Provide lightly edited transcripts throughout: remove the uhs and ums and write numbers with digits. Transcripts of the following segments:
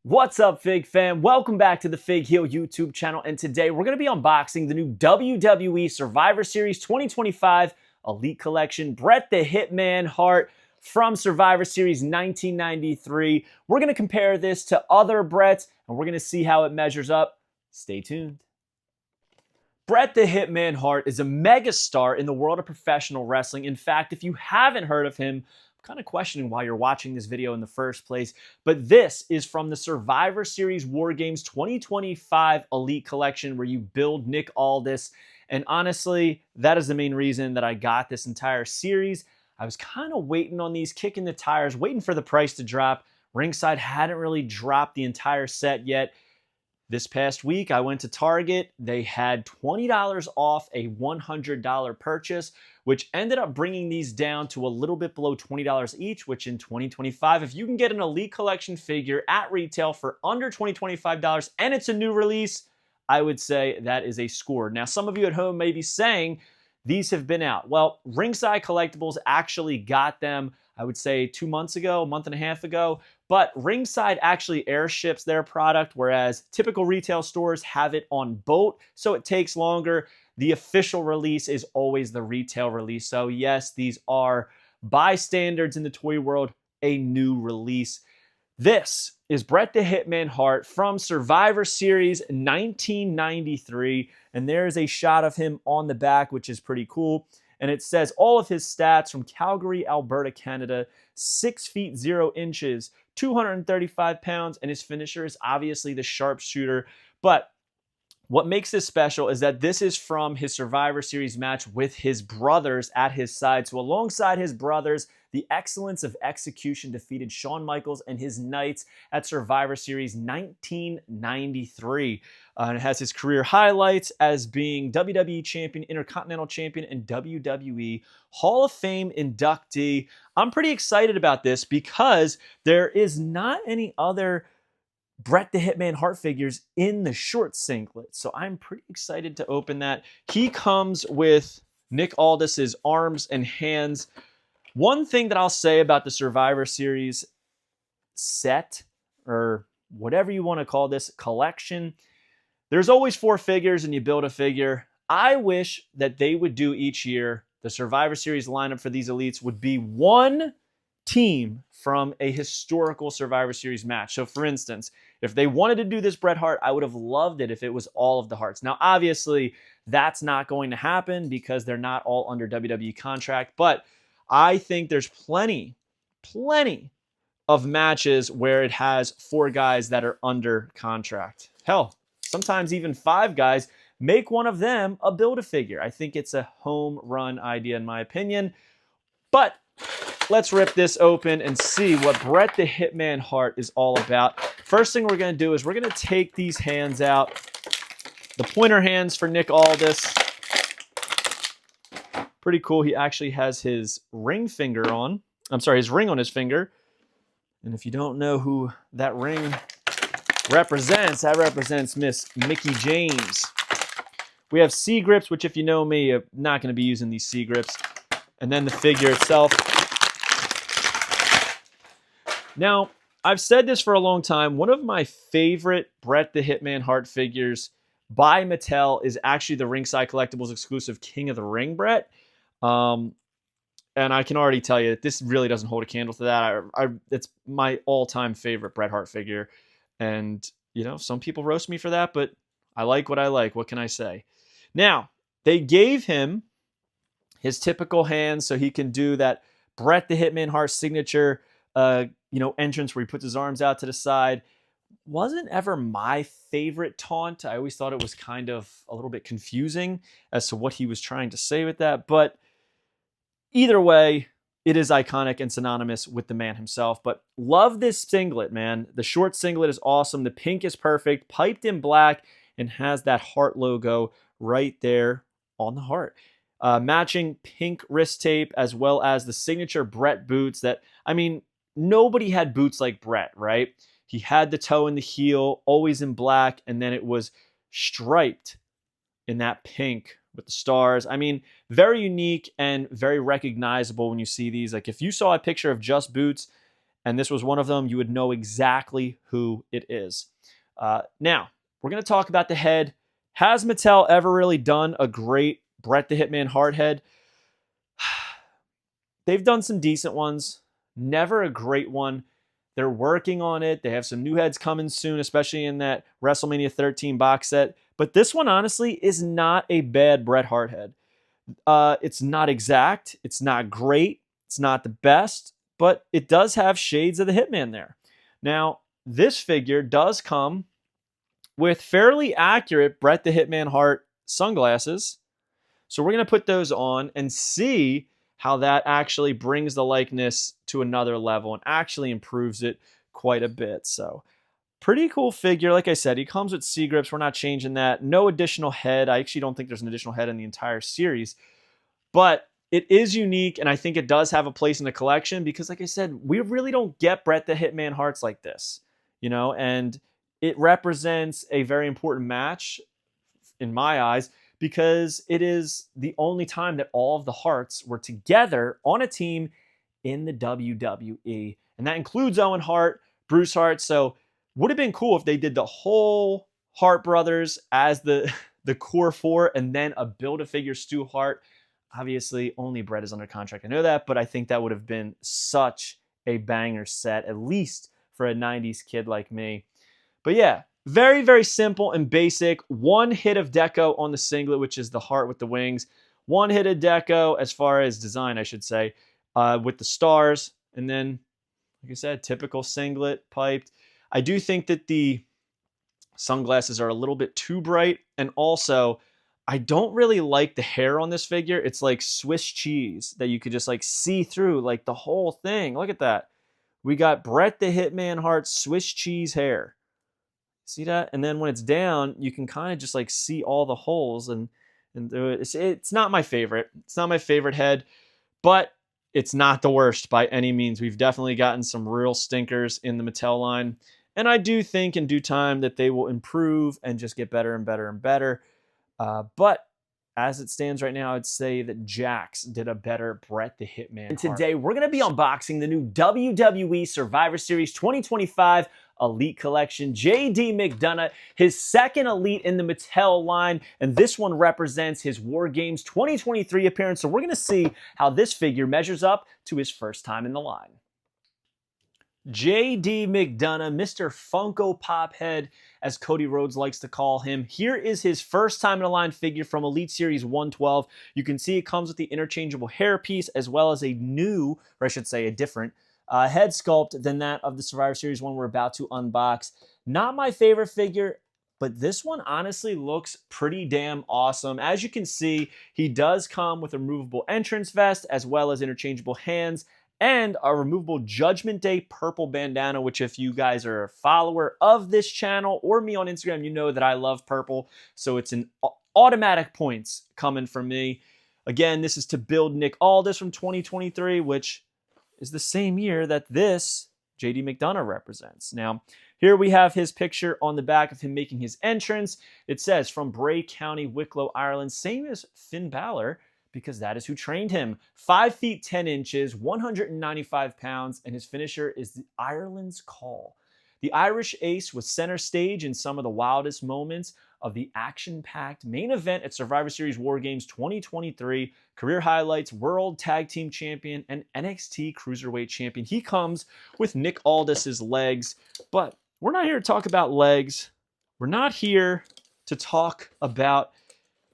What's up, Fig fam? Welcome back to the Fig Heel YouTube channel, and today we're going to be unboxing the new WWE Survivor Series 2025 Elite Collection, Bret the Hitman Hart from Survivor Series 1993. We're going to compare this to other Brets, and we're going to see how it measures up. Stay tuned. Bret the Hitman Hart is a megastar in the world of professional wrestling. In fact, if you haven't heard of him, kind of questioning why you're watching this video in the first place, but this is from the Survivor Series War Games 2025 Elite Collection where you build Nick Aldis, and honestly, that is the main reason that I got this entire series. I was kind of waiting on these, kicking the tires, waiting for the price to drop. Ringside hadn't really dropped the entire set yet. This past week, I went to Target. They had $20 off a $100 purchase, which ended up bringing these down to a little bit below $20 each, which in 2025, if you can get an Elite Collection figure at retail for under $20-25 and it's a new release, I would say that is a score. Now, some of you at home may be saying these have been out. Well, Ringside Collectibles actually got them, I would say 2 months ago, a month and a half ago, but Ringside actually airships their product, whereas typical retail stores have it on boat, so it takes longer. The official release is always the retail release. So yes, these are, by standards in the toy world, a new release. This is Bret the Hitman Hart from Survivor Series 1993, and there's a shot of him on the back, which is pretty cool. And it says all of his stats from Calgary, Alberta, Canada, 6 feet 0 inches, 235 pounds, and his finisher is obviously the sharpshooter. But what makes this special is that this is from his Survivor Series match with his brothers at his side. So alongside his brothers, the Excellence of Execution defeated Shawn Michaels and his Knights at Survivor Series 1993. And it has his career highlights as being WWE Champion, Intercontinental Champion, and WWE Hall of Fame inductee. I'm pretty excited about this because there is not any other Bret the Hitman Hart figures in the short singlet. So I'm pretty excited to open that. He comes with Nick Aldis's arms and hands. One thing that I'll say about the Survivor Series set, or whatever you want to call this, collection, there's always 4 figures and you build a figure. I wish that they would do each year, the Survivor Series lineup for these elites would be one team from a historical Survivor Series match. So for instance, if they wanted to do this Bret Hart, I would have loved it if it was all of the Harts. Now, obviously, that's not going to happen because they're not all under WWE contract, but I think there's plenty of matches where it has 4 guys that are under contract. Hell, sometimes even 5 guys. Make one of them a Build-A-Figure. I think it's a home run idea in my opinion. But let's rip this open and see what Bret the Hitman Hart is all about. First thing we're going to do is we're going to take these hands out. The pointer hands for Nick Aldis. Pretty cool. He actually has his ring finger on. I'm sorry, his ring on his finger. And if you don't know who that ring represents, that represents Miss Mickie James. We have C grips, which if you know me, I'm not going to be using these C grips. And then the figure itself. Now, I've said this for a long time. One of my favorite Bret the Hitman Hart figures by Mattel is actually the Ringside Collectibles exclusive King of the Ring Bret. And I can already tell you that this really doesn't hold a candle to that. It's my all-time favorite Bret Hart figure. And, you know, some people roast me for that, but I like what I like. What can I say? Now, they gave him his typical hands so he can do that Bret the Hitman Hart signature entrance where he puts his arms out to the side. Wasn't ever my favorite taunt. I always thought it was kind of a little bit confusing as to what he was trying to say with that. But either way, it is iconic and synonymous with the man himself. But love this singlet, man. The short singlet is awesome. The pink is perfect, piped in black, and has that heart logo right there on the heart. Matching pink wrist tape as well as the signature Bret boots that, I mean, nobody had boots like Bret, right? He had the toe and the heel, always in black, and then it was striped in that pink with the stars. I mean, very unique and very recognizable when you see these. Like if you saw a picture of just boots and this was one of them, you would know exactly who it is. Now, we're going to talk about the head. Has Mattel ever really done a great Bret the Hitman Hart head? They've done some decent ones. Never a great one. They're working on it. They have some new heads coming soon, especially in that WrestleMania 13 box set. But this one, honestly, is not a bad Bret Hart head. It's not exact. It's not great. It's not the best. But it does have shades of the Hitman there. Now, this figure does come with fairly accurate Bret the Hitman Hart sunglasses. So we're going to put those on and see how that actually brings the likeness to another level and actually improves it quite a bit. So pretty cool figure. Like I said, he comes with C-grips. We're not changing that. No additional head. I actually don't think there's an additional head in the entire series. But it is unique, and I think it does have a place in the collection because, like I said, we really don't get Bret the Hitman Harts like this, you know, and it represents a very important match in my eyes because it is the only time that all of the Harts were together on a team in the WWE. And that includes Owen Hart, Bruce Hart. So would have been cool if they did the whole Hart brothers as the core four and then a Build-A-Figure Stu Hart. Obviously, only Bret is under contract. I know that, but I think that would have been such a banger set, at least for a 90s kid like me. But yeah, very, very simple and basic. One hit of deco on the singlet, which is the heart with the wings. One hit of deco as far as design, I should say, with the stars. And then, like I said, typical singlet, piped. I do think that the sunglasses are a little bit too bright. And also, I don't really like the hair on this figure. It's like Swiss cheese that you could just like see through like the whole thing. Look at that. We got Bret the Hitman Hart Swiss cheese hair. See that? And then when it's down, you can kind of just like see all the holes and it's not my favorite. It's not my favorite head, but it's not the worst by any means. We've definitely gotten some real stinkers in the Mattel line. And I do think in due time that they will improve and just get better and better and better. But as it stands right now, I'd say that Jax did a better Bret the Hitman. And today we're going to be unboxing the new WWE Survivor Series 2025 Elite Collection. JD McDonough, his second Elite in the Mattel line, and this one represents his War Games 2023 appearance. So we're going to see how this figure measures up to his first time in the line. JD McDonough, Mr. Funko Pop Head, as Cody Rhodes likes to call him. Here is his first time in a line figure from Elite Series 112. You can see it comes with the interchangeable hairpiece as well as a new, or I should say a different, head sculpt than that of the Survivor Series one we're about to unbox. Not my favorite figure, but this one honestly looks pretty damn awesome. As you can see, he does come with a removable entrance vest as well as interchangeable hands and a removable Judgment Day purple bandana, which if you guys are a follower of this channel or me on Instagram, you know that I love purple. So it's an automatic points coming from me. Again, this is to build Nick Aldis from 2023, which is the same year that this JD McDonough represents. Now, here we have his picture on the back of him making his entrance. It says, from Bray County, Wicklow, Ireland, same as Finn Balor, because that is who trained him. 5 feet 10 inches, 195 pounds, and his finisher is the Ireland's Call. The Irish Ace was center stage in some of the wildest moments of the action-packed main event at Survivor Series War Games 2023. Career highlights, World Tag Team Champion, and NXT Cruiserweight Champion. He comes with Nick Aldis' legs, but we're not here to talk about legs. We're not here to talk about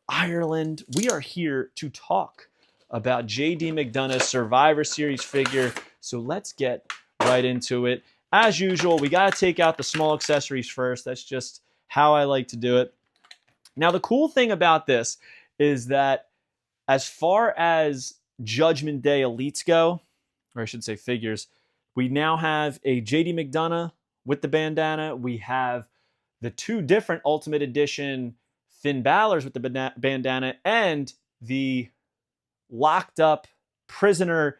Ireland. We are here to talk about JD McDonough's Survivor Series figure. So let's get right into it. As usual, we got to take out the small accessories first. That's just how I like to do it. Now, the cool thing about this is that as far as Judgment Day Elites go, or I should say figures, we now have a JD McDonough with the bandana. We have the two different Ultimate Edition Finn Balor's with the bandana, and the locked up prisoner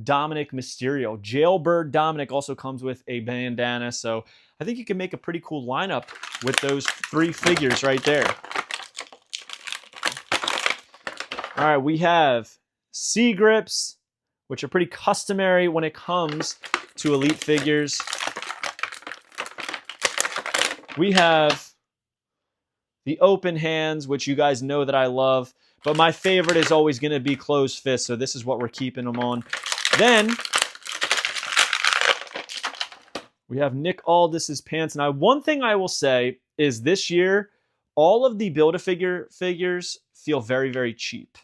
Dominic Mysterio. Jailbird Dominic also comes with a bandana, so I think you can make a pretty cool lineup with those three figures right there. All right, we have C-grips, which are pretty customary when it comes to Elite figures. We have the open hands, which you guys know that I love, but my favorite is always going to be closed fist, so this is what we're keeping them on. Then we have Nick Aldis's pants. Now, one thing I will say is this year, all of the Build-A-Figure figures feel very, very cheap.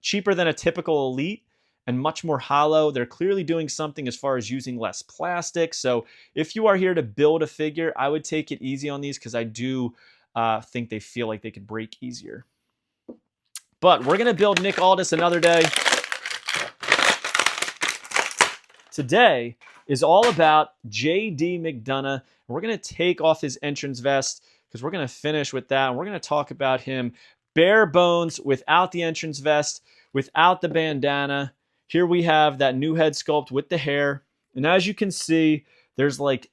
Cheaper than a typical Elite and much more hollow. They're clearly doing something as far as using less plastic. So if you are here to build a figure, I would take it easy on these because I do think they feel like they could break easier. But we're going to build Nick Aldis another day. Today is all about JD McDonaugh. We're going to take off his entrance vest because we're going to finish with that. And we're going to talk about him bare bones without the entrance vest, without the bandana. Here we have that new head sculpt with the hair. And as you can see, there's like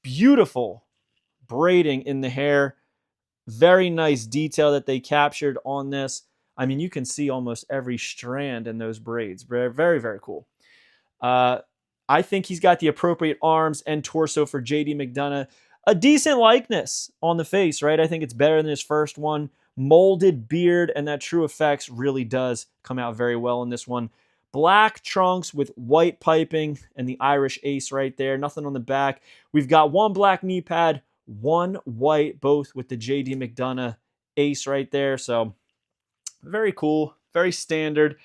beautiful braiding in the hair. Very nice detail that they captured on this. I mean, you can see almost every strand in those braids. Very, very, very cool. I think he's got the appropriate arms and torso for JD McDonaugh. A decent likeness on the face, right? I think it's better than his first one. Molded beard and that true effects really does come out very well in this one. Black trunks with white piping and the Irish ace right there. Nothing on the back. We've got one black knee pad, one white, both with the JD McDonaugh ace right there. So very cool, very standard.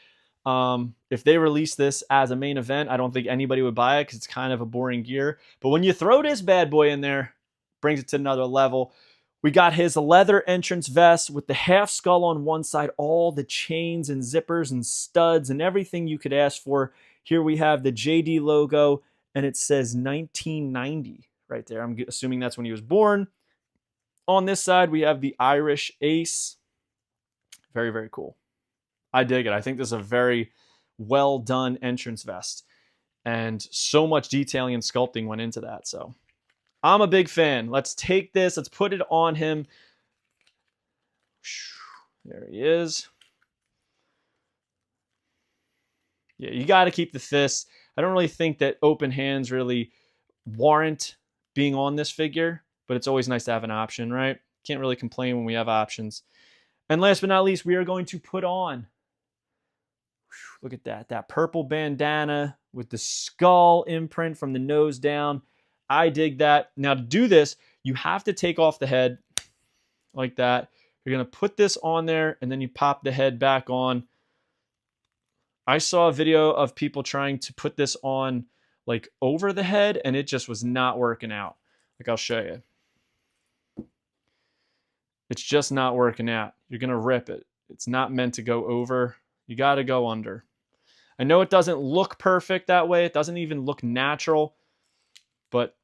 If they release this as a main event, I don't think anybody would buy it because it's kind of a boring gear. But when you throw this bad boy in there, brings it to another level. We got his leather entrance vest with the half skull on one side, all the chains and zippers and studs and everything you could ask for. Here we have the JD logo, and it says 1990 right there. I'm assuming that's when he was born. On this side, we have the Irish ace. Very, very cool. I dig it. I think this is a very well done entrance vest. And so much detailing and sculpting went into that. So I'm a big fan. Let's take this. Let's put it on him. There he is. Yeah, you got to keep the fists. I don't really think that open hands really warrant being on this figure, but it's always nice to have an option, right? Can't really complain when we have options. And last but not least, we are going to put on, look at that purple bandana with the skull imprint from the nose down. I dig that. Now to do this, you have to take off the head like that. You're going to put this on there and then you pop the head back on. I saw a video of people trying to put this on like over the head and it just was not working out. Like I'll show you. It's just not working out. You're going to rip it. It's not meant to go over. You got to go under. I know it doesn't look perfect that way. It doesn't even look natural. But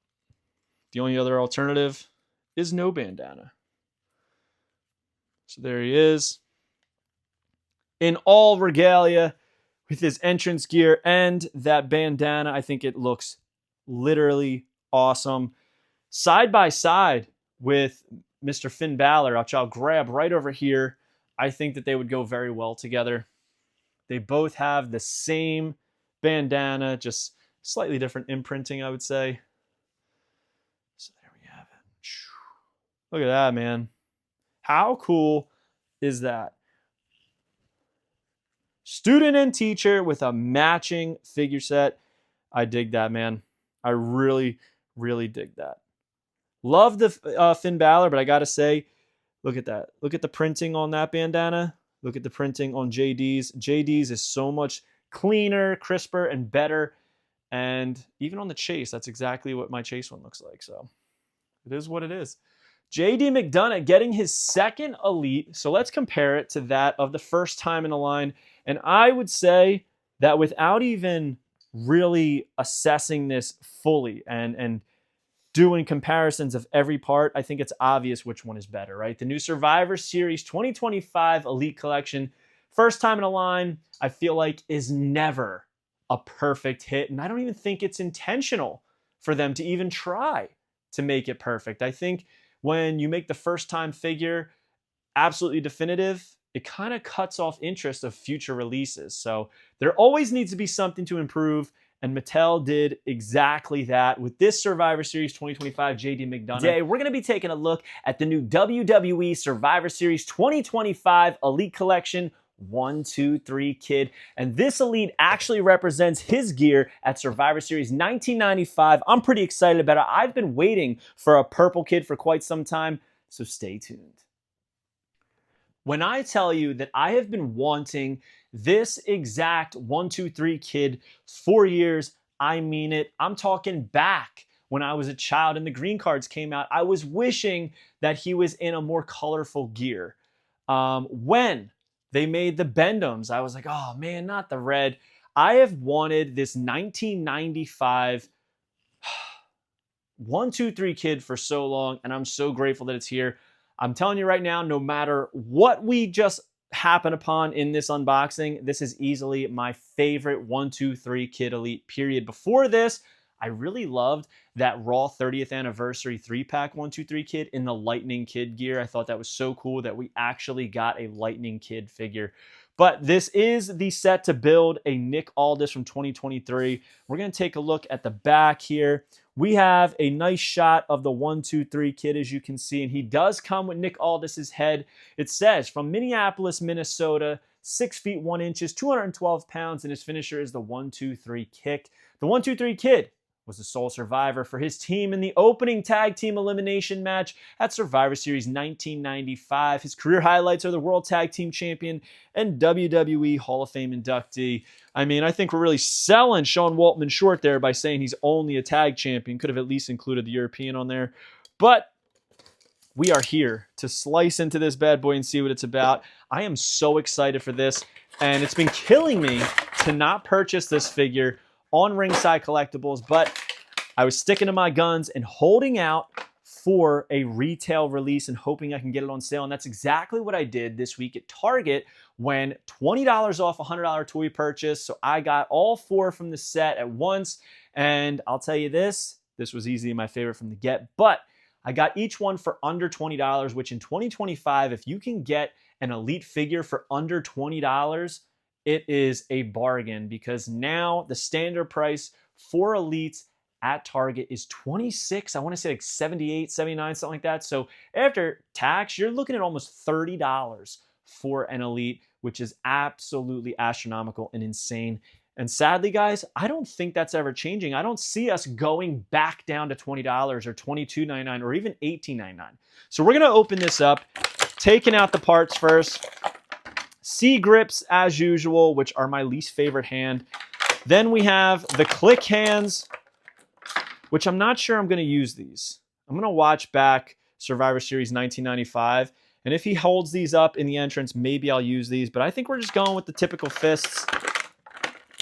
the only other alternative is no bandana. So there he is. In all regalia with his entrance gear and that bandana. I think it looks literally awesome. Side by side with Mr. Finn Balor, which I'll grab right over here. I think that they would go very well together. They both have the same bandana, just slightly different imprinting, I would say. So there we have it. Look at that, man. How cool is that? Student and teacher with a matching figure set. I dig that, man. I really, really dig that. Love the Finn Balor, but I got to say, look at that. Look at the printing on that bandana. Look at the printing on JD's. JD's is so much cleaner, crisper, and better. And even on the chase, that's exactly what my chase one looks like. So it is what it is. JD McDonaugh getting his second Elite. So let's compare it to that of the first time in the line. And I would say that without even really assessing this fully and doing comparisons of every part, I think it's obvious which one is better, right? The new Survivor Series 2025 Elite Collection, first time in a line, I feel like is never a perfect hit. And I don't even think it's intentional for them to even try to make it perfect. I think when you make the first time figure absolutely definitive, it kind of cuts off interest of future releases. So there always needs to be something to improve. And Mattel did exactly that with this Survivor Series 2025 JD McDonough. Today, we're going to be taking a look at the new WWE Survivor Series 2025 Elite Collection 1, 2, 3 Kid. And this Elite actually represents his gear at Survivor Series 1995. I'm pretty excited about it. I've been waiting for a purple kid for quite some time, so stay tuned. When I tell you that I have been wanting this exact 1, 2, 3 Kid for years, I mean it. I'm talking back when I was a child and the green cards came out. I was wishing that he was in a more colorful gear. When they made the Bend-Ems, I was like, oh man, not the red. I have wanted this 1995 1, 2, 3 Kid for so long, and I'm so grateful that it's here. I'm telling you right now, no matter what we just happen upon in this unboxing, this is easily my favorite 1, 2, 3 Kid Elite, period. Before this, I really loved that Raw 30th Anniversary 3-pack 1, 2, 3 Kid in the Lightning Kid gear. I thought that was so cool that we actually got a Lightning Kid figure. But this is the set to build a Nick Aldis from 2023. We're going to take a look at the back here. We have a nice shot of the 1, 2, 3 Kid, as you can see, and he does come with Nick Aldis's head. It says, from Minneapolis, Minnesota, 6 feet 1 inches, 212 pounds, and his finisher is the 1, 2, 3 kick. The 1, 2, 3 Kid was the sole survivor for his team in the opening tag team elimination match at Survivor Series 1995. His career highlights are the World Tag Team Champion and WWE Hall of Fame inductee. I mean, I think we're really selling Sean Waltman short there by saying he's only a tag champion. Could have at least included the European on there. But we are here to slice into this bad boy and see what it's about. I am so excited for this, and it's been killing me to not purchase this figure on Ringside Collectibles, but I was sticking to my guns and holding out for a retail release and hoping I can get it on sale. And that's exactly what I did this week at Target when $20 off a $100 toy purchase. So I got all 4 from the set at once. And I'll tell you this was easily my favorite from the get, but I got each one for under $20, which in 2025, if you can get an Elite figure for under $20, it is a bargain, because now the standard price for Elites at Target is $26. I want to say like $78, $79, something like that. So after tax, you're looking at almost $30 for an Elite, which is absolutely astronomical and insane. And sadly, guys, I don't think that's ever changing. I don't see us going back down to $20 or $22.99 or even $18.99. So we're going to open this up, taking out the parts first. C grips as usual, which are my least favorite hand. Then we have the click hands, which I'm not sure I'm going to use these. I'm going to watch back Survivor Series 1995, and if he holds these up in the entrance, maybe I'll use these, but I think we're just going with the typical fists.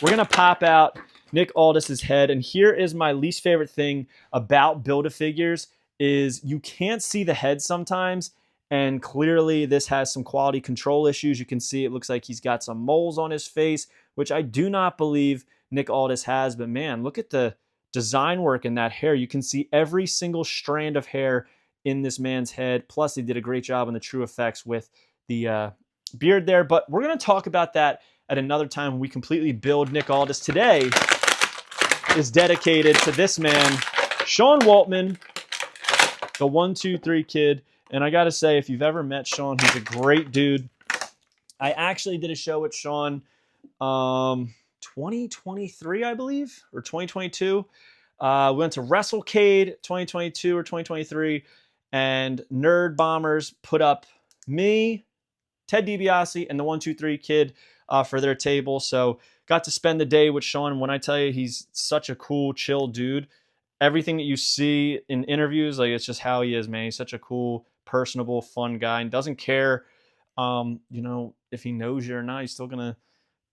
We're going to pop out Nick Aldis's head, and here is my least favorite thing about Build-A-Figures is you can't see the head sometimes. And clearly this has some quality control issues. You can see it looks like he's got some moles on his face, which I do not believe Nick Aldis has. But man, look at the design work in that hair. You can see every single strand of hair in this man's head. Plus, they did a great job on the true effects with the beard there. But we're going to talk about that at another time when we completely build Nick Aldis. Today is dedicated to this man, Sean Waltman, the 1, 2, 3 Kid. And I got to say, if you've ever met Sean, he's a great dude. I actually did a show with Sean 2023, I believe, or 2022. We went to WrestleCade 2022 or 2023, and Nerd Bombers put up me, Ted DiBiase, and the 1, 2, 3 Kid for their table. So got to spend the day with Sean. When I tell you he's such a cool, chill dude, everything that you see in interviews, like, it's just how he is, man. He's such a cool, personable, fun guy, and doesn't care, if he knows you or not. He's still gonna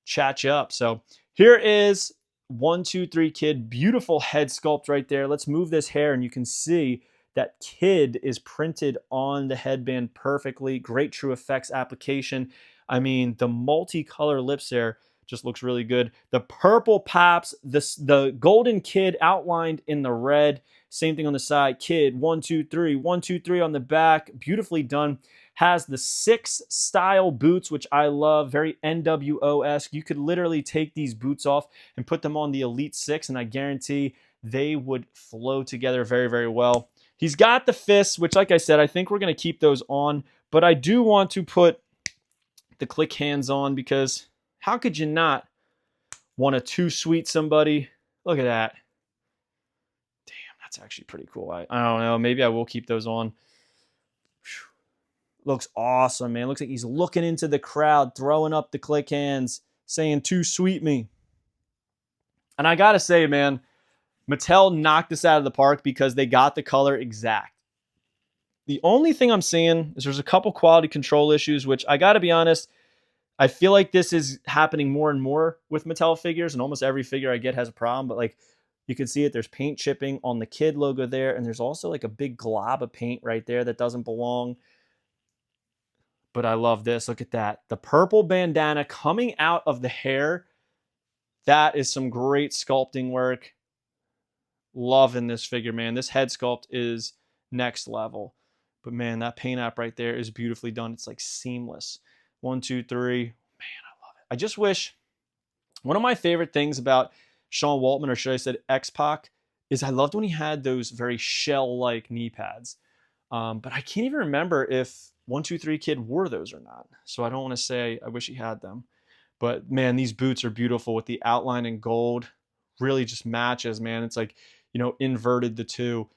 chat you up. So here is 1, 2, 3 Kid. Beautiful head sculpt right there. Let's move this hair, and you can see that Kid is printed on the headband perfectly. Great true effects application. I mean, the multicolor lips there just looks really good. The purple pops, the golden Kid outlined in the red Same thing on the side. Kid, 1, 2, 3, 1, 2, 3 on the back. Beautifully done. Has the 6 style boots, which I love. Very NWO-esque. You could literally take these boots off and put them on the Elite 6, and I guarantee they would flow together very, very well. He's got the fists, which, like I said, I think we're going to keep those on. But I do want to put the click hands on, because how could you not want to too sweet somebody? Look at that. Damn, that's actually pretty cool. I don't know. Maybe I will keep those on. Whew. Looks awesome, man. Looks like he's looking into the crowd, throwing up the click hands, saying, "Too sweet me." And I got to say, man, Mattel knocked this out of the park because they got the color exact. The only thing I'm seeing is there's a couple quality control issues, which I got to be honest, I feel like this is happening more and more with Mattel figures, and almost every figure I get has a problem. But like, you can see it, there's paint chipping on the kid logo there, and there's also like a big glob of paint right there that doesn't belong. But I love this. Look at that. The purple bandana coming out of the hair. That is some great sculpting work. Loving this figure, man. This head sculpt is next level. But man, that paint app right there is beautifully done. It's like seamless. 1, 2, 3. Man, I love it. I just wish, one of my favorite things about Sean Waltman, or should I say X-Pac, is I loved when he had those very shell-like knee pads. But I can't even remember if 1, 2, 3 Kid wore those or not. So I don't want to say I wish he had them. But man, these boots are beautiful with the outline in gold. Really just matches, man. It's like, you know, inverted the two.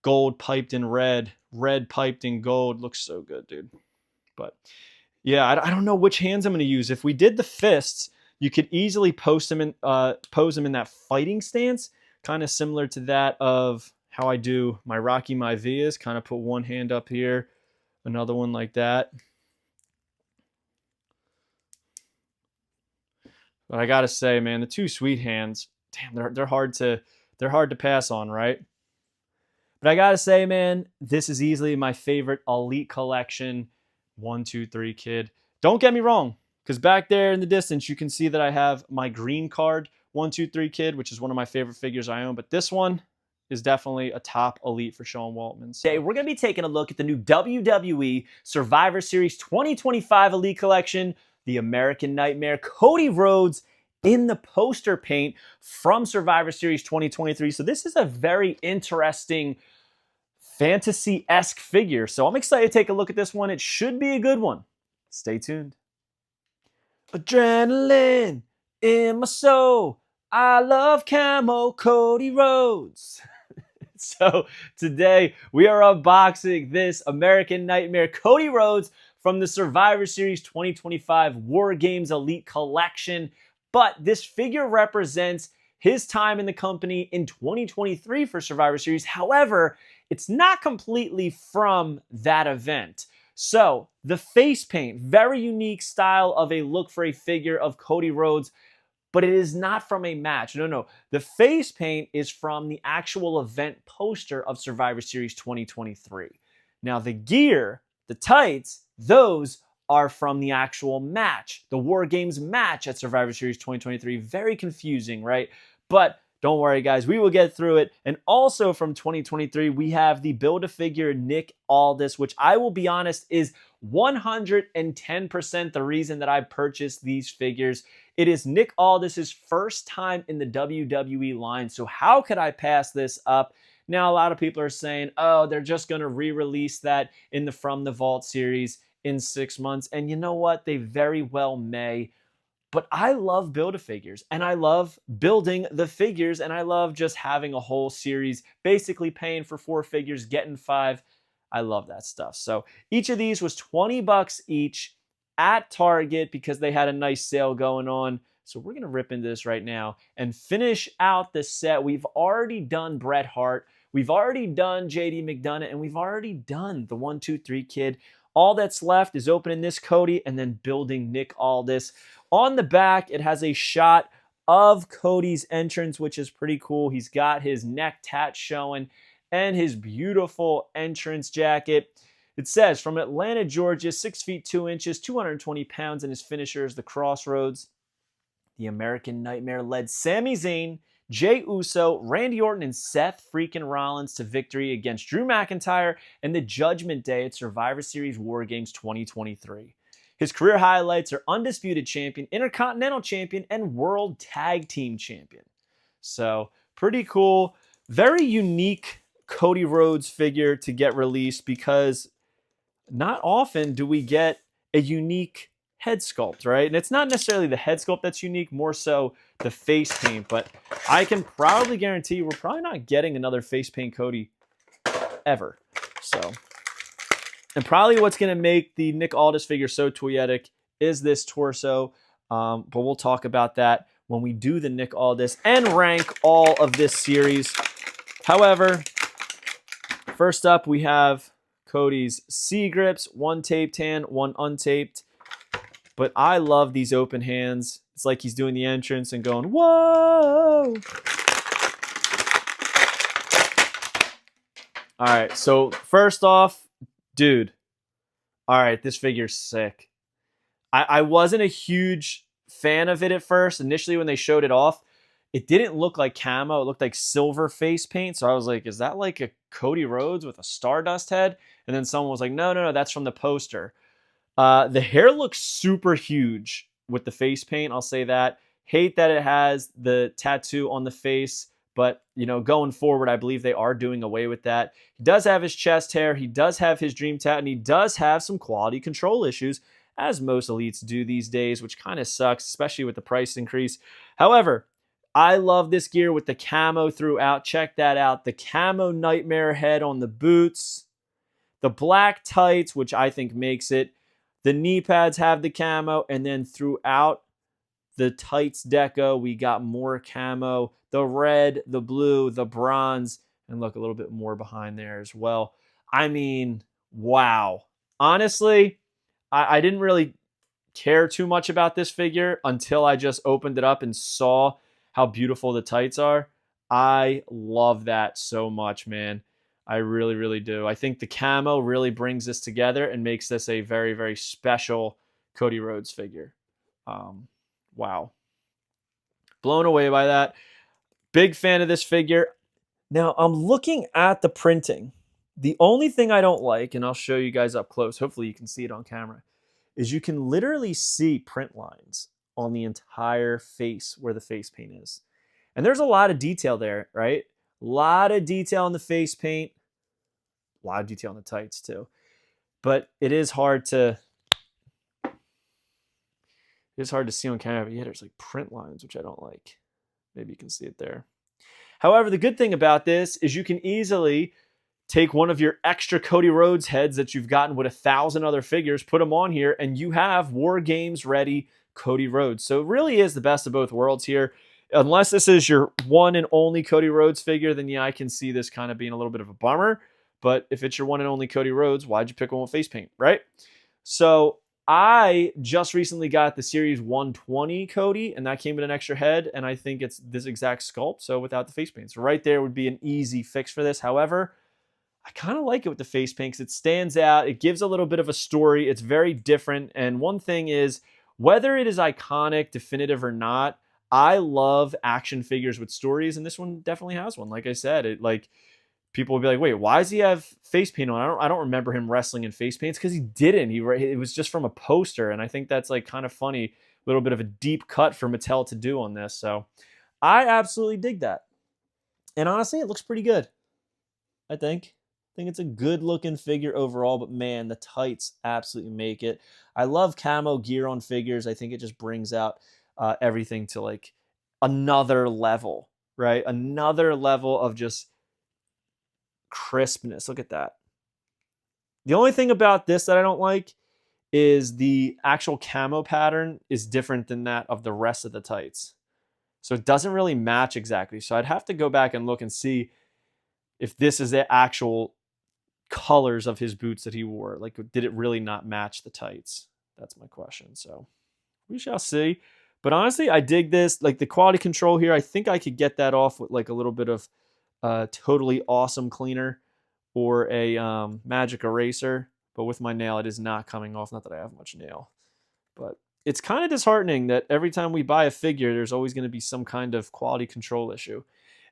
Gold piped in red, red piped in gold. Looks so good, dude. But yeah, I don't know which hands I'm going to use. If we did the fists, you could easily pose them in that fighting stance, kind of similar to that of how I do my Rocky Maivias. Kind of put one hand up here, another one like that. But I gotta say, man, the two sweet hands, damn, they're hard to pass on, right? But I gotta say, man, this is easily my favorite Elite Collection 1, 2, 3 Kid. Don't get me wrong, because back there in the distance, you can see that I have my green card 1, 2, 3 Kid, which is one of my favorite figures I own. But this one is definitely a top Elite for Sean Waltman. So today, we're going to be taking a look at the new WWE Survivor Series 2025 Elite Collection, the American Nightmare, Cody Rhodes in the poster paint from Survivor Series 2023. So this is a very interesting fantasy-esque figure. So I'm excited to take a look at this one. It should be a good one. Stay tuned. Adrenaline in my soul. I love camo, Cody Rhodes. So today we are unboxing this American Nightmare Cody Rhodes from the Survivor Series 2025 War Games Elite Collection. But this figure represents his time in the company in 2023 for Survivor Series. However, it's not completely from that event. So the face paint, very unique style of a look for a figure of Cody Rhodes, but it is not from a match. No. The face paint is from the actual event poster of Survivor Series 2023. Now the gear, the tights, those are from the actual match, the War Games match at Survivor Series 2023. Very confusing, right? But don't worry, guys. We will get through it. And also from 2023, we have the Build-A-Figure Nick Aldis, which I will be honest is 110% the reason that I purchased these figures. It is Nick Aldis' first time in the WWE line. So how could I pass this up? Now, a lot of people are saying, oh, they're just going to re-release that in the From the Vault series in 6 months. And you know what? They very well may. But I love Build-A-Figures, and I love building the figures, and I love just having a whole series, basically paying for 4 figures, getting 5. I love that stuff. So each of these was $20 each at Target because they had a nice sale going on. So we're going to rip into this right now and finish out the set. We've already done Bret Hart. We've already done JD McDonough, and we've already done the 1, 2, 3 Kid. All that's left is opening this Cody and then building Nick Aldis. On the back, it has a shot of Cody's entrance, which is pretty cool. He's got his neck tat showing and his beautiful entrance jacket. It says, from Atlanta, Georgia, 6 feet 2 inches, 220 pounds, and his finisher is the Crossroads. The American Nightmare led Sami Zayn, Jey Uso, Randy Orton, and Seth freaking Rollins to victory against Drew McIntyre and the Judgment Day at Survivor Series War Games 2023. His career highlights are Undisputed Champion, Intercontinental Champion, and World Tag Team Champion. So, pretty cool. Very unique Cody Rhodes figure to get released because not often do we get a unique head sculpt, right? And it's not necessarily the head sculpt that's unique, more so the face paint. But I can probably guarantee we're probably not getting another face paint Cody ever. So, and probably what's going to make the Nick Aldis figure so toyetic is this torso. But we'll talk about that when we do the Nick Aldis and rank all of this series. However, first up we have Cody's C grips, one taped hand, one untaped. But I love these open hands. It's like he's doing the entrance and going, whoa! All right, so first off, dude. All right, this figure's sick. I wasn't a huge fan of it at first. Initially, when they showed it off, it didn't look like camo. It looked like silver face paint. So I was like, is that like a Cody Rhodes with a Stardust head? And then someone was like, no, that's from the poster. The hair looks super huge with the face paint. I'll say that. Hate that it has the tattoo on the face. But, going forward, I believe they are doing away with that. He does have his chest hair. He does have his dream tat. And he does have some quality control issues, as most elites do these days, which kind of sucks, especially with the price increase. However, I love this gear with the camo throughout. Check that out. The camo nightmare head on the boots. The black tights, which I think makes it. The knee pads have the camo. And then throughout the tights deco, we got more camo. The red, the blue, the bronze. And look, a little bit more behind there as well. I mean, wow. Honestly, I didn't really care too much about this figure until I just opened it up and saw how beautiful the tights are. I love that so much, man. I really, really do. I think the camo really brings this together and makes this a very, very special Cody Rhodes figure. Wow. Blown away by that. Big fan of this figure. Now, I'm looking at the printing. The only thing I don't like, and I'll show you guys up close, hopefully you can see it on camera, is you can literally see print lines on the entire face where the face paint is. And there's a lot of detail there, right? A lot of detail on the face paint. A lot of detail on the tights too. But it is hard to see on camera. But yeah, there's like print lines, which I don't like. Maybe you can see it there. However, the good thing about this is you can easily take one of your extra Cody Rhodes heads that you've gotten with 1,000 other figures, put them on here, and you have War Games ready Cody Rhodes. So it really is the best of both worlds here. Unless this is your one and only Cody Rhodes figure, then yeah, I can see this kind of being a little bit of a bummer. But if it's your one and only Cody Rhodes, why'd you pick one with face paint, right? So I just recently got the Series 120 Cody, and that came with an extra head, and I think it's this exact sculpt, so without the face paint. So right there would be an easy fix for this. However, I kind of like it with the face paint because it stands out. It gives a little bit of a story. It's very different. And one thing is, whether it is iconic, definitive or not, I love action figures with stories, and this one definitely has one. Like I said, people will be like, wait, why does he have face paint on? I don't remember him wrestling in face paints because he didn't. It was just from a poster, and I think that's like kind of funny. A little bit of a deep cut for Mattel to do on this. So I absolutely dig that. And honestly, it looks pretty good, I think. I think it's a good looking figure overall, but man, the tights absolutely make it. I love camo gear on figures. I think it just brings out everything to like another level, right? Another level of just crispness. Look at that. The only thing about this that I don't like is the actual camo pattern is different than that of the rest of the tights. So it doesn't really match exactly. So I'd have to go back and look and see if this is the actual colors of his boots that he wore. Like, did it really not match the tights? That's my question. So we shall see. But honestly, I dig this. Like the quality control here, I think I could get that off with like a little bit of totally awesome cleaner or a magic eraser. But with my nail, it is not coming off. Not that I have much nail. But it's kind of disheartening that every time we buy a figure, there's always going to be some kind of quality control issue.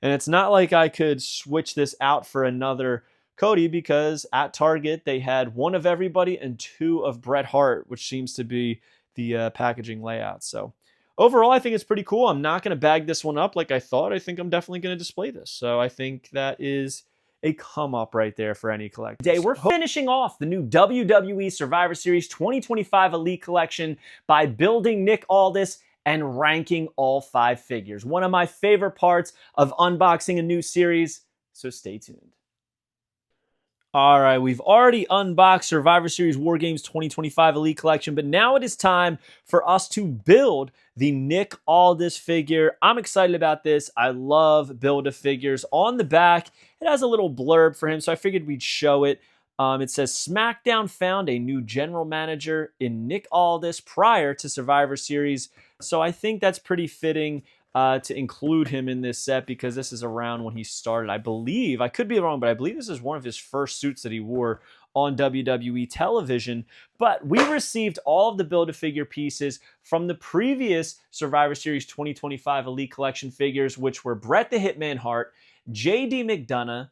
And it's not like I could switch this out for another Cody, because at Target, they had one of everybody and two of Bret Hart, which seems to be the packaging layout. So overall, I think it's pretty cool. I'm not going to bag this one up like I thought. I think I'm definitely going to display this. So I think that is a come up right there for any collector. Today, we're finishing off the new WWE Survivor Series 2025 Elite Collection by building Nick Aldis and ranking all 5 figures. One of my favorite parts of unboxing a new series, so stay tuned. All right, we've already unboxed Survivor Series War Games 2025 Elite Collection, but now it is time for us to build the Nick Aldis figure. I'm excited about this. I love Build-A-Figures. On the back, it has a little blurb for him, so I figured we'd show it. It says, SmackDown found a new general manager in Nick Aldis prior to Survivor Series. So I think that's pretty fitting to include him in this set, because this is around when he started. I believe, I could be wrong, but I believe this is one of his first suits that he wore on WWE television. But we received all of the Build-A-Figure pieces from the previous Survivor Series 2025 Elite Collection figures, which were Bret the Hitman Hart, JD McDonough,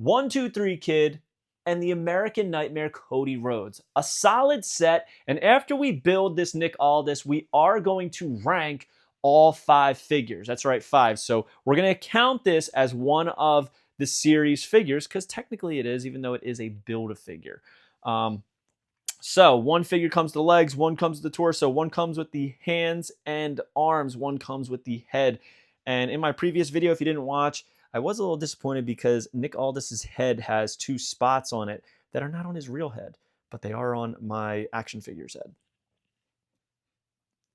1-2-3 Kid, and the American Nightmare Cody Rhodes. A solid set, and after we build this Nick Aldis, we are going to rank all 5 figures. That's right, 5. So we're going to count this as one of the series figures, because technically it is, even though it is a Build-A-Figure. So one figure comes with the legs, one comes with the torso, one comes with the hands and arms, one comes with the head. And in my previous video, if you didn't watch, I was a little disappointed because Nick Aldis's head has 2 spots on it that are not on his real head, but they are on my action figure's head.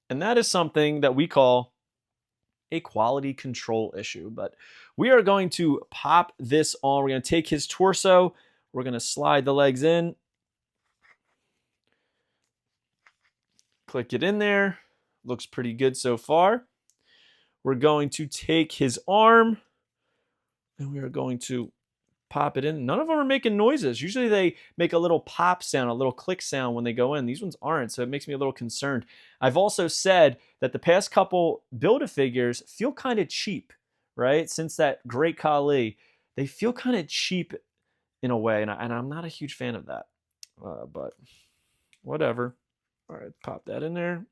And that is something that we call a quality control issue. But we are going to pop this on. We're going to take his torso. We're going to slide the legs in. Click it in there. Looks pretty good so far. We're going to take his arm, and we are going to pop it in. None of them are making noises. Usually they make a little pop sound, a little click sound when they go in. These ones aren't, so it makes me a little concerned. I've also said that the past couple Build-A-Figures feel kind of cheap, right? Since that Great Khali, they feel kind of cheap in a way, and I'm not a huge fan of that. But whatever. All right, pop that in there.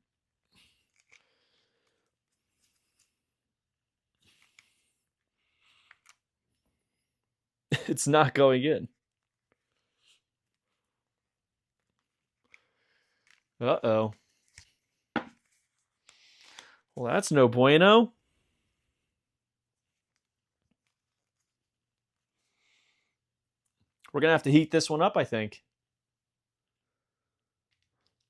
It's not going in. Uh-oh. Well, that's no bueno. We're going to have to heat this one up, I think.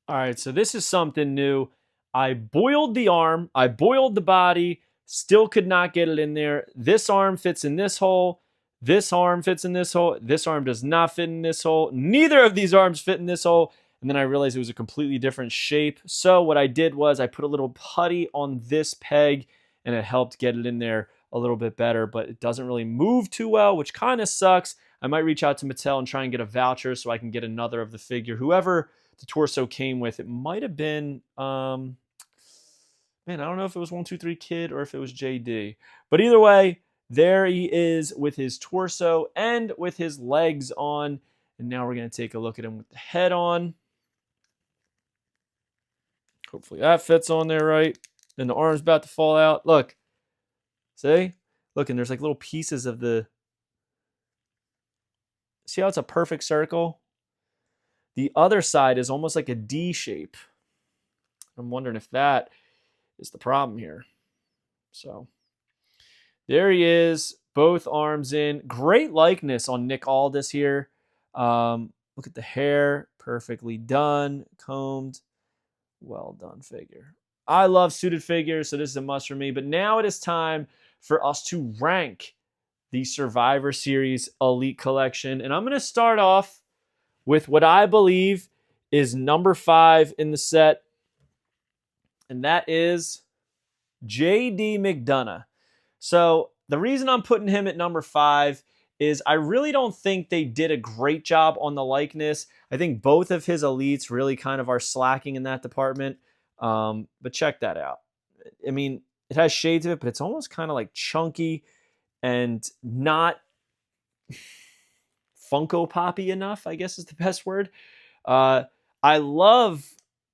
All right, so this is something new. I boiled the arm. I boiled the body. Still could not get it in there. This arm fits in this hole. This arm fits in this hole. This arm does not fit in this hole. Neither of these arms fit in this hole. And then I realized it was a completely different shape. So what I did was I put a little putty on this peg, and it helped get it in there a little bit better. But it doesn't really move too well, which kind of sucks. I might reach out to Mattel and try and get a voucher so I can get another of the figure. Whoever the torso came with, it might have been, man, I don't know if it was 1-2-3 Kid or if it was JD. But either way, there he is with his torso and with his legs on. And now we're going to take a look at him with the head on. Hopefully that fits on there right. Then the arm's about to fall out. Look. See? Look, and there's like little pieces of the... See how it's a perfect circle? The other side is almost like a D shape. I'm wondering if that is the problem here. So... there he is, both arms in. Great likeness on Nick Aldis here. Look at the hair, perfectly done, combed. Well done figure. I love suited figures, so this is a must for me. But now it is time for us to rank the Survivor Series Elite Collection. And I'm going to start off with what I believe is number 5 in the set. And that is JD McDonaugh. So the reason I'm putting him at number 5 is I really don't think they did a great job on the likeness. I think both of his elites really kind of are slacking in that department. But check that out. I mean, it has shades of it, but it's almost kind of like chunky and not Funko Poppy enough, I guess is the best word. I love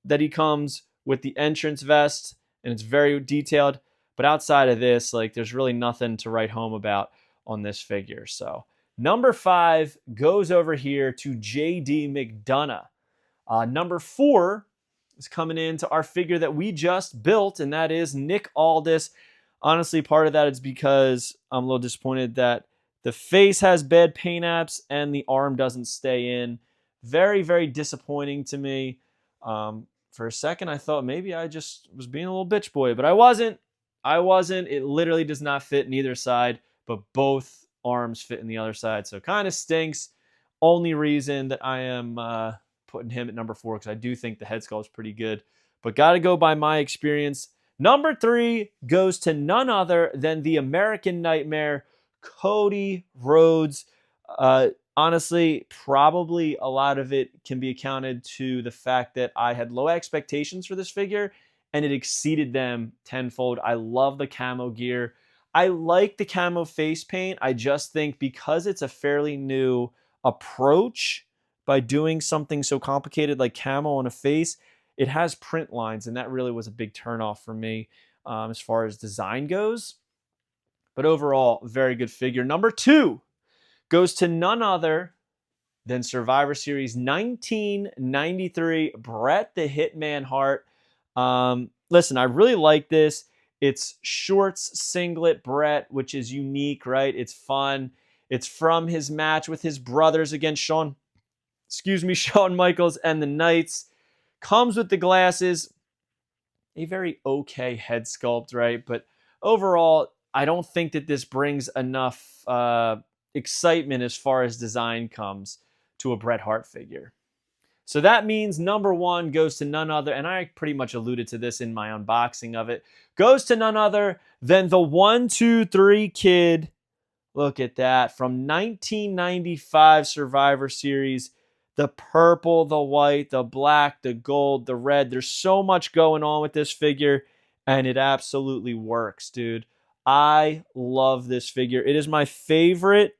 that he comes with the entrance vest and it's very detailed. But outside of this, like, there's really nothing to write home about on this figure. So number 5 goes over here to JD McDonaugh. Number 4 is coming into our figure that we just built, and that is Nick Aldis. Honestly, part of that is because I'm a little disappointed that the face has bad paint apps and the arm doesn't stay in. Very, very disappointing to me. For a second, I thought maybe I just was being a little bitch boy, but I wasn't. It literally does not fit neither side, but both arms fit in the other side, so kind of stinks. Only reason that I am putting him at number 4 because I do think the head sculpt is pretty good, but got to go by my experience. Number 3 goes to none other than the American Nightmare, Cody Rhodes. Honestly, probably a lot of it can be accounted to the fact that I had low expectations for this figure and it exceeded them tenfold. I love the camo gear. I like the camo face paint. I just think because it's a fairly new approach by doing something so complicated like camo on a face, it has print lines, and that really was a big turnoff for me as far as design goes. But overall, very good figure. Number 2 goes to none other than Survivor Series 1993, Bret the Hitman Hart. Listen, I really like this. It's shorts, singlet Bret, which is unique, right? It's fun. It's from his match with his brothers against Shawn Michaels and the Knights. Comes with the glasses. A very okay head sculpt, right? But overall, I don't think that this brings enough excitement as far as design comes to a Bret Hart figure. So that means number 1 goes to none other, and I pretty much alluded to this in my unboxing of it, goes to none other than the 1-2-3 Kid. Look at that. From 1995 Survivor Series. The purple, the white, the black, the gold, the red. There's so much going on with this figure, and it absolutely works, dude. I love this figure. It is my favorite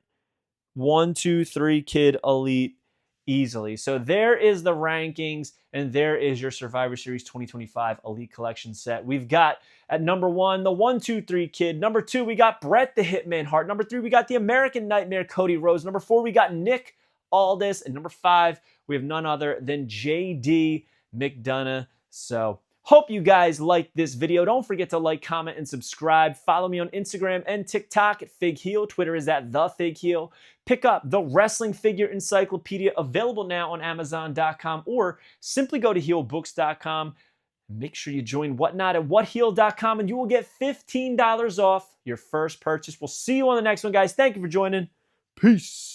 1-2-3 Kid Elite easily. So there is the rankings, and there is your Survivor Series 2025 Elite Collection set. We've got at number 1, the 1-2-3 Kid. Number 2, we got Bret the Hitman Hart. Number 3, we got the American Nightmare, Cody Rhodes. Number 4, we got Nick Aldis. And number 5, we have none other than JD McDonough. So hope you guys liked this video. Don't forget to like, comment, and subscribe. Follow me on Instagram and TikTok at FigHeel. Twitter is at TheFigHeel. Pick up the Wrestling Figure Encyclopedia, available now on Amazon.com, or simply go to HeelBooks.com. Make sure you join Whatnot at WhatHeel.com, and you will get $15 off your first purchase. We'll see you on the next one, guys. Thank you for joining. Peace.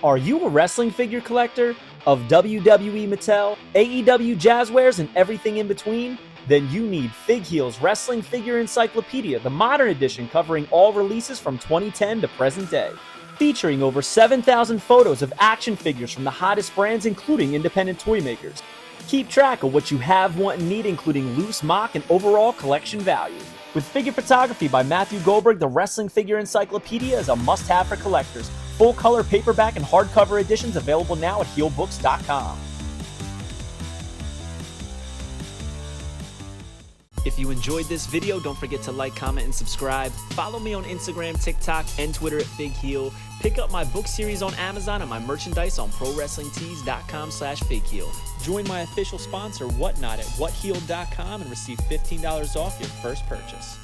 Are you a wrestling figure collector of WWE, Mattel, AEW, Jazzwares, and everything in between? Then you need FigHeel's Wrestling Figure Encyclopedia, the modern edition covering all releases from 2010 to present day. Featuring over 7,000 photos of action figures from the hottest brands, including independent toy makers. Keep track of what you have, want, and need, including loose, mock, and overall collection value. With figure photography by Matthew Goldberg, the Wrestling Figure Encyclopedia is a must-have for collectors. Full-color paperback and hardcover editions available now at HeelBooks.com. If you enjoyed this video, don't forget to like, comment, and subscribe. Follow me on Instagram, TikTok, and Twitter at FigHeel. Pick up my book series on Amazon and my merchandise on ProWrestlingTees.com/FigHeel. Join my official sponsor, Whatnot, at WhatHeel.com and receive $15 off your first purchase.